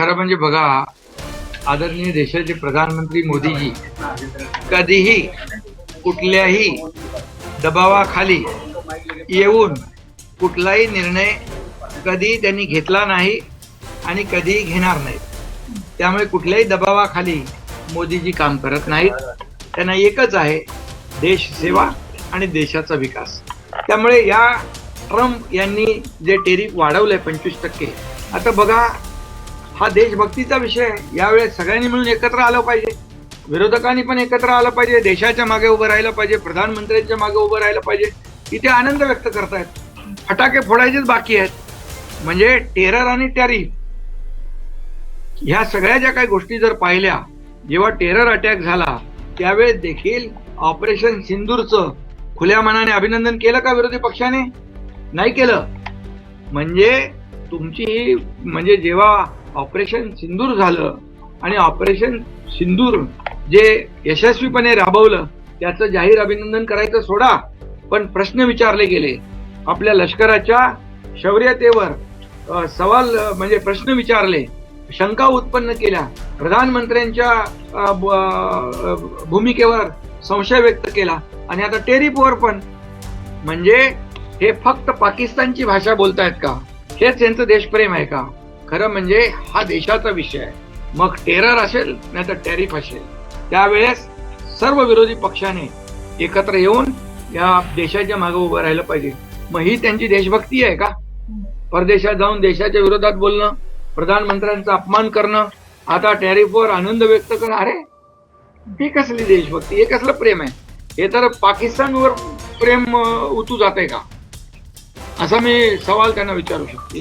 खरं म्हणजे बघा, आदरणीय देशाचे प्रधानमंत्री मोदीजी कधीही कुठल्याही दबावाखाली येऊन कुठलाही निर्णय कधी त्यांनी घेतला नाही आणि कधीही घेणार नाही. त्यामुळे कुठल्याही दबावाखाली मोदीजी काम करत नाहीत. त्यांना एकच आहे, देश सेवा आणि देशाचा विकास. त्यामुळे या ट्रम्प यांनी जे टेरिफ वाढवलंय 25%, आता बघा, हा देशभक्तीचा विषय आहे. यावेळेस सगळ्यांनी मिळून एकत्र आलं पाहिजे. विरोधकांनी पण एकत्र आलं पाहिजे, देशाच्या मागे उभं राहिलं पाहिजे, प्रधानमंत्र्यांच्या मागे उभं राहिलं पाहिजे. इथे आनंद व्यक्त करतायत, फटाके फोडायचेच बाकी आहेत. म्हणजे टेरर आणि टॅरिफ ह्या सगळ्या ज्या काही गोष्टी जर पाहिल्या, जेव्हा टेरर अटॅक झाला त्यावेळेस देखील ऑपरेशन सिंदूरचं खुल्या मनाने अभिनंदन केलं का विरोधी पक्षाने? नाही केलं. म्हणजे तुमची म्हणजे जेव्हा ऑपरेशन सिंदूर झालं आणि ऑपरेशन सिंदूर जे यशस्वीपणे राबवलं त्याचं जाहीर अभिनंदन करायचं सोडा, पण प्रश्न विचारले गेले, आपल्या लष्कराच्या शौर्यतेवर सवाल म्हणजे प्रश्न विचारले, शंका उत्पन्न केल्या, प्रधानमंत्र्यांच्या भूमिकेवर संशय व्यक्त केला आणि आता टेरिफवर पण. म्हणजे हे फक्त पाकिस्तानची भाषा बोलतायत का? हेच यांचं देशप्रेम आहे का? खरं म्हणजे हा देशाचा विषय आहे. मग टेरर असेल नाही तर टॅरिफ असेल, त्यावेळेस सर्व विरोधी पक्षाने एकत्र येऊन या देशाच्या मागे उभं राहिलं पाहिजे. मग ही त्यांची देशभक्ती आहे का? परदेशात जाऊन देशाच्या विरोधात बोलणं, प्रधानमंत्र्यांचा अपमान करणं, आता टॅरिफवर आनंद व्यक्त करणं, अरे ही कसली देशभक्ती? हे कसलं प्रेम आहे? हे तर पाकिस्तानवर प्रेम उतू जाते का? असा मी सवाल त्यांना विचारू शकतो.